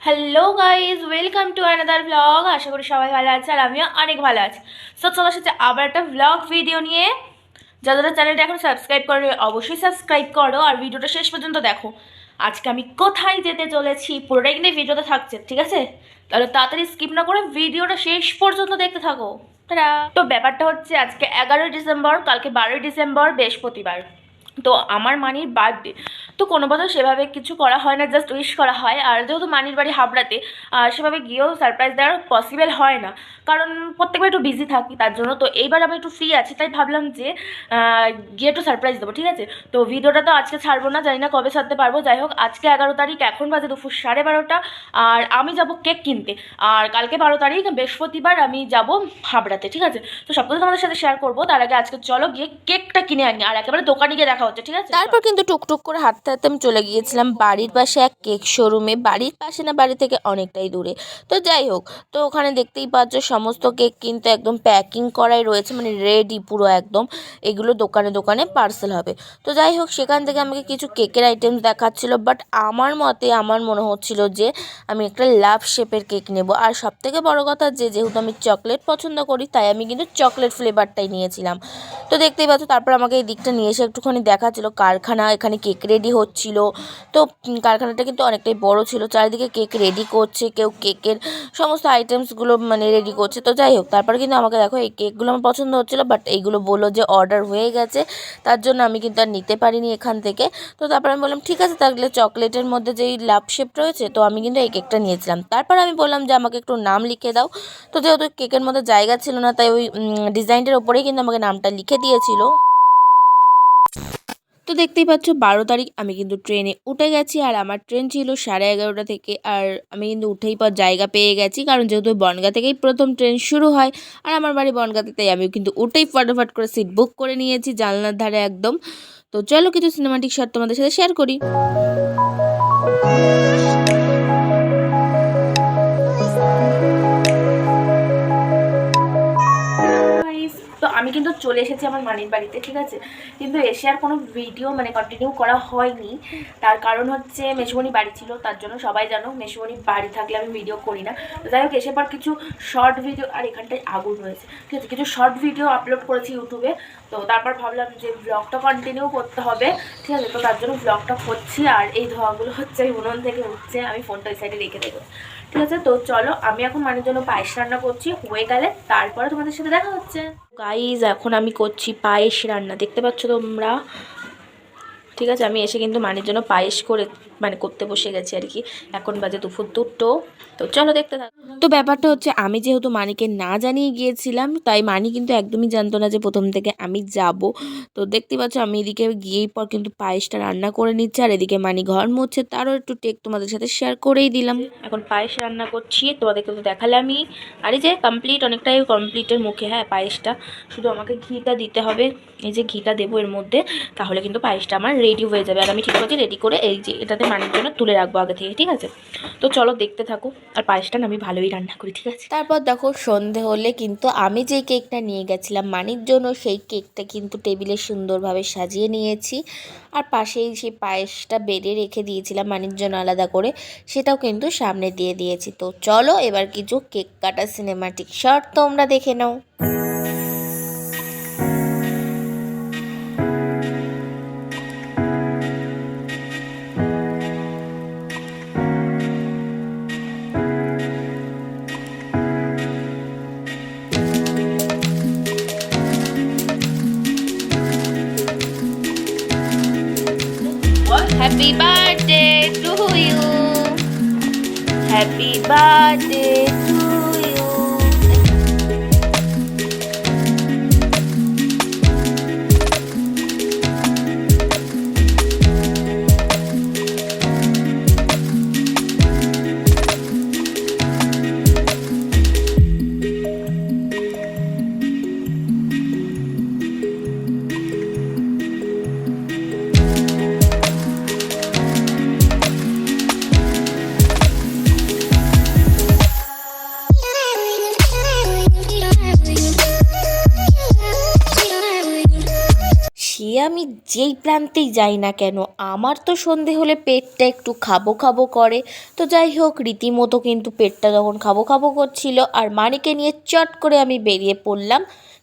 Hello guys, welcome to another blog. আশা করি সবাই ভালো আছে আর আমিও অনেক ভালো আছি। সো চলে এসেছে আবার একটা ব্লগ ভিডিও নিয়ে। যারা চ্যানেলটা এখন সাবস্ক্রাইব করে অবশ্যই সাবস্ক্রাইব করো আর ভিডিওটা শেষ পর্যন্ত দেখো। আজকে আমি কোথায় যেতে চলেছি পুরোটাই কিন্তু ভিডিওতে থাকছে, ঠিক আছে? তাহলে তাড়াতাড়ি স্কিপ না করে ভিডিওটা শেষ পর্যন্ত দেখতে থাকো। তারা তো ব্যাপারটা হচ্ছে আজকে 11ই ডিসেম্বর, কালকে 12ই ডিসেম্বর বৃহস্পতিবার। তো আমার মানির বার্থডে। তো কোনো বছর সেভাবে কিছু করা হয় না, জাস্ট উইশ করা হয়। আর যেহেতু মানির বাড়ি হাবড়াতে, সেভাবে গিয়েও সারপ্রাইজ দেওয়ার পসিবল হয় না, কারণ প্রত্যেকবার একটু বিজি থাকি তার জন্য। তো এইবার আমি একটু ফ্রি আছি, তাই ভাবলাম যে গিয়ে একটু সারপ্রাইজ দেবো, ঠিক আছে? তো ভিডিওটা তো আজকে ছাড়বো না, জানি না কবে ছাড়তে পারবো। যাই হোক, আজকে 11 তারিখ, এখন বাজে দুপুর 12:30, আর আমি যাব কেক কিনতে। আর কালকে 12 তারিখ বৃহস্পতিবার আমি যাব হাবড়াতে, ঠিক আছে? তো সব কিছু তোমাদের সাথে শেয়ার করবো। তার আগে আজকে চলো গিয়ে কেকটা কিনে আনি, আর একেবারে দোকানে গিয়ে দেখা হচ্ছে, ঠিক আছে? তারপর কিন্তু টুকটুক করে হাঁটতে হাঁটতে আমি চলে গিয়েছিলাম বাড়ির পাশে এক কেক শোরুমে। বাড়ির পাশে না, বাড়ি থেকে অনেকটাই দূরে। তো যাই হোক, তো ওখানে দেখতেই পাচ্ছ সমস্ত কেক কিন্তু একদম প্যাকিং করাই রয়েছে, মানে রেডি পুরো একদম। এগুলো দোকানে দোকানে পার্সেল হবে। তো যাই হোক, সেখান থেকে আমাকে কিছু কেকের আইটেমস দেখাচ্ছিল, বাট আমার মনে হচ্ছিল যে আমি একটা লাভ শেপের কেক নেব। আর সবথেকে বড় কথা যেহেতু আমি চকলেট পছন্দ করি, তাই আমি কিন্তু চকলেট ফ্লেভারটাই নিয়েছিলাম। তো দেখতেই পাচ্ছ, তারপর আমাকে এই দিকটা নিয়ে এসে একটুখানি দেখাচ্ছিল কারখানা, এখানে কেক রেডি হচ্ছিল। তো কারখানাটা কিন্তু অনেকটাই বড় ছিল, চারিদিকে কেক রেডি করছে, কেউ কেকের সমস্ত আইটেমসগুলো মানে রেডি করছে। তো যাই হোক, তারপরে কিন্তু আমাকে দেখো এই কেকগুলো আমার পছন্দ হচ্ছিলো, বাট এইগুলো বললো যে অর্ডার হয়ে গেছে, তার জন্য আমি কিন্তু আর নিতে পারিনি এখান থেকে। তো তারপর আমি বললাম ঠিক আছে, তাহলে চকলেটের মধ্যে যেই লাভ শেপ রয়েছে, তো আমি কিন্তু এই কেকটা নিয়েছিলাম। তারপর আমি বললাম যে আমাকে একটু নাম লিখে দাও। তো যেহেতু কেকের মধ্যে জায়গা ছিল না, তাই ওই ডিজাইনটার ওপরেই কিন্তু আমাকে নামটা লিখে দিয়েছিল। তো দেখতেই পাচ্ছ 12 তারিখ আমি কিন্তু ট্রেনে উঠে গেছি, আর আমার ট্রেন ছিল 11:30 থেকে। আর আমি কিন্তু উঠেই পর জায়গা পেয়ে গেছি, কারণ যেহেতু বনগাঁ থেকেই প্রথম ট্রেন শুরু হয়, আর আমার বাড়ি বনগাঁতে, তাই আমি কিন্তু উঠেই ফটাফট করে সিট বুক করে নিয়েছি জানলার ধারে একদম। তো চলো কিছু সিনেমাটিক শট তোমাদের সাথে শেয়ার করি। তো আমি কিন্তু চলে এসেছি আমার মানির বাড়িতে, ঠিক আছে? কিন্তু এসে আর কোনো ভিডিও মানে কন্টিনিউ করা হয়নি। তার কারণ হচ্ছে মেসুমণি বাড়ি ছিল, তার জন্য সবাই জানো মেসুমণি বাড়ি থাকলে আমি ভিডিও করি না। তো যাই হোক, এসে পর কিছু শর্ট ভিডিও, আর এখানটায় আগুন রয়েছে, ঠিক আছে, কিছু শর্ট ভিডিও আপলোড করেছি ইউটিউবে। তো তারপর ভাবলাম যে ব্লগটা কন্টিনিউ করতে হবে, ঠিক আছে? তো তার জন্য ব্লগটা করছি। আর এই ধোঁয়াগুলো হচ্ছে এই উনুন থেকে উঠছে, আমি ফোনটা ওই সাইডে রেখে দেবো, ঠিক আছে? তো চলো, আমি এখন মানের জন্য পায়েস রান্না করছি, হয়ে গেলে তারপরে তোমাদের সাথে দেখা হচ্ছে। গাইজ, এখন আমি করছি পায়েস রান্না, দেখতে পাচ্ছ তোমরা, ঠিক আছে? আমি এসে কিন্তু মানের জন্য পায়েস করতে বসে গেছি আর কি। এখন বাজে দুপুর 2টো। তো চলো দেখতে থাকো। তো ব্যাপারটা হচ্ছে, আমি যেহেতু মানিকে না জানিয়ে গিয়েছিলাম, তাই মানি কিন্তু একদমই জানতো না যে প্রথম থেকে আমি যাব। তো দেখতে পাচ্ছ আমি এদিকে গিয়েই পর কিন্তু পায়েসটা রান্না করে নিচ্ছে, আর এদিকে মানি ঘর মুছছে, তারও একটু টেক তোমাদের সাথে শেয়ার করেই দিলাম। এখন পায়েস রান্না করছি, তোমাদেরকে তো দেখালামই। আর এই যে কমপ্লিট, অনেকটাই কমপ্লিটের মুখে। হ্যাঁ, পায়েসটা শুধু আমাকে ঘিটা দিতে হবে, এই যে ঘিটা দেবো এর মধ্যে, তাহলে কিন্তু পায়েসটা আমার রেডি হয়ে যাবে। আর আমি ঠিক আছে রেডি করে এই যে এটাতে মানের জন্য তুলে রাখবো আগে থেকে, ঠিক আছে? তো চলো দেখতে থাকো। আর পায়েসটা না আমি ভালোই রান্না করি, ঠিক আছে? তারপর দেখো সন্ধে হলে কিন্তু আমি যে কেকটা নিয়ে গেছিলাম মানির জন্য, সেই কেকটা কিন্তু টেবিলে সুন্দরভাবে সাজিয়ে নিয়েছি। আর পাশেই সেই পায়েসটা বেড়ে রেখে দিয়েছিলাম মানির জন্য আলাদা করে, সেটাও কিন্তু সামনে দিয়ে দিয়েছি। তো চলো এবার কিছু কেক কাটা সিনেমাটিক শট তোমরা দেখে নাও। Happy birthday to you, happy birthday to you. আমি যেই প্রান্তেই যাই না কেন আমার তো সন্ধে হলে পেটটা একটু খাবো খাবো করে। তো যাই হোক, রীতিমতো কিন্তু পেটটা যখন খাবো খাবো করছিল আর মানিকে নিয়ে চট করে আমি বেরিয়ে পড়লাম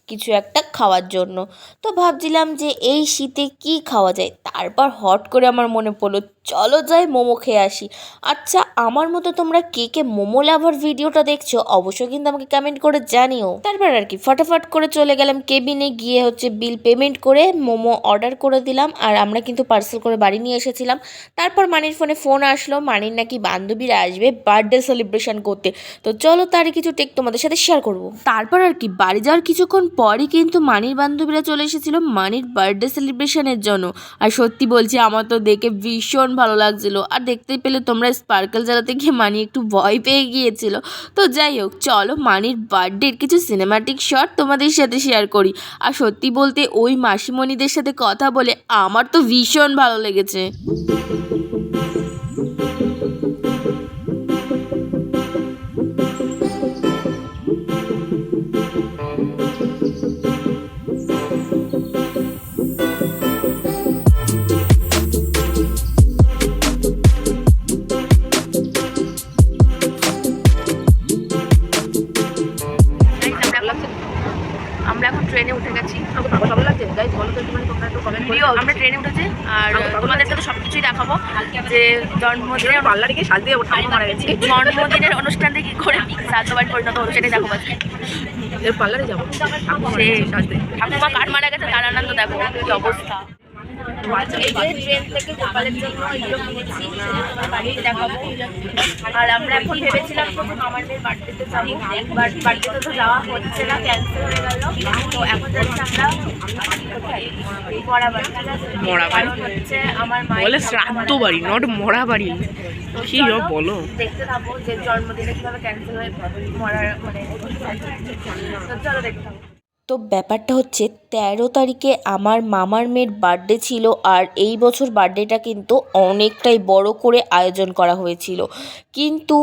কিছু একটা খাওয়ার জন্য। তো ভাবছিলাম যে এই শীতে কি খাওয়া যায়, তারপর হট করে আমার মনে পড়লো চলো যাই মোমো খেয়ে আসি। আচ্ছা, আমার মতো তোমরা কে কে মোমো লাভার ভিডিওটা দেখছো অবশ্যই কিন্তু আমাকে কমেন্ট করে জানিও। তারপর আর কি ফটাফট করে চলে গেলাম কেবিনে, গিয়ে হচ্ছে বিল পেমেন্ট করে মোমো অর্ডার করে দিলাম। আর আমরা কিন্তু পার্সেল করে বাড়ি নিয়ে এসেছিলাম। তারপর মানির ফোন আসলো, মানির নাকি বান্ধবীরা আসবে বার্থডে সেলিব্রেশন করতে। তো চলো তারই কিছু টেক তোমাদের সাথে শেয়ার করব। তারপর আর কি বাড়ি যাওয়ার কিছুক্ষণ পরই কিন্তু মানির বান্ধবীরা চলে এসেছিল মানির বার্থডে সেলিব্রেশনের জন্য। আর সত্যি বলছি আমার তো দেখে ভীষণ ভালো লাগছিল। আর দেখতে পেলে তোমরা স্পার্কেল জ্বালাতে গিয়ে মানি একটু ভয় পেয়ে গিয়েছিল। তো যাই হোক, চলো মানির বার্থডের কিছু সিনেমাটিক শট তোমাদের সাথে শেয়ার করি। আর সত্যি বলতে ওই মাসিমণিদের সাথে কথা বলে আমার তো ভীষণ ভালো লেগেছে। আমরা এখন ট্রেনে উঠে গেছি। আমরা ট্রেনে উঠেছি আর তোমাদেরকে তো সবকিছুই দেখাবো যে জন্মদিনের জন্মদিনের অনুষ্ঠানে কি করে শ্রাদ্ধবাড়ি পরিণত হলো সেটাই দেখাবো। পার্লারে যাবো, ঠাকুমা কার মারা গেছে তার আনন্দ দেখো কি অবস্থা। ট্রেন থেকে সকালের জন্য এগুলো কিনেছি, বাড়িতে দেখাবো। আর আমরা এখন ভেবেছিলাম প্রথম আমার মেয়ের বার্থডেতে যাবো, বাট বার্থডেতে তো যাওয়া হচ্ছে না, ক্যান্সেল হয়ে গেল। তো এখন যাচ্ছি আমরা মরাবাড়ি, হচ্ছে আমার মায়ের শ্রাদ্ধ বাড়ি, নট মরাবাড়ি। বলো দেখতে থাকবো যে জন্মদিনে কিভাবে ক্যান্সেল হয়ে মরার মানে। তো চলো দেখতে থাকবো। তো ব্যাপারটা হচ্ছে 13 তারিখে আমার মামার মেয়ের বার্থডে ছিল। আর এই বছর বার্থডেটা কিন্তু অনেকটাই বড় করে আয়োজন করা হয়েছিল, কিন্তু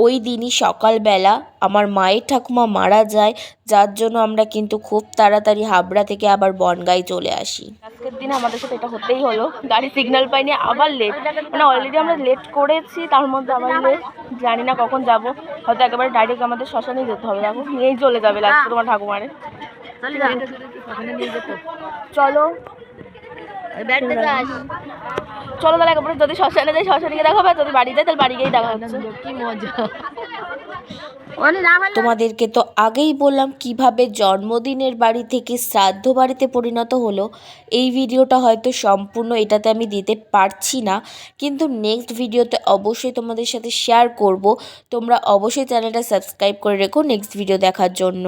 ওই দিনই সকালবেলা আমার মায়ের ঠাকুমা মারা যায়, যার জন্য আমরা কিন্তু খুব তাড়াতাড়ি হাবড়া থেকে আবার বনগাঁয় চলে আসি। আজকের দিনে আমাদের সাথে এটা হতেই হলো, গাড়ি সিগন্যাল পাইনি, আবার লেট। মানে অলরেডি আমরা লেট করেছি, তার মধ্যে আবার লেট, জানি না কখন যাব। হয়তো একেবারে ডাইরেক্ট আমাদের শ্মশানেই যেতে হবে, দেখো নিয়েই চলে যাবে লাস্ট তোমার ঠাকুমারে। চলো চলো তাহলে একেবারে, যদি শ্মশানে যাই শ্মশানে গিয়ে দেখা হবে, যদি বাড়ি যাই তাহলে বাড়ি গিয়েই দেখা হচ্ছে। কি মজা। তোমাদেরকে তো আগেই বললাম কিভাবে জন্মদিনের বাড়ি থেকে শ্রাদ্ধ বাড়িতে পরিণত হলো। এই ভিডিওটা হয়তো সম্পূর্ণ এটাতে আমি দিতে পারছি না, কিন্তু নেক্সট ভিডিওতে অবশ্যই তোমাদের সাথে শেয়ার করব। তোমরা অবশ্যই চ্যানেলটা সাবস্ক্রাইব করে রেখো নেক্সট ভিডিও দেখার জন্য।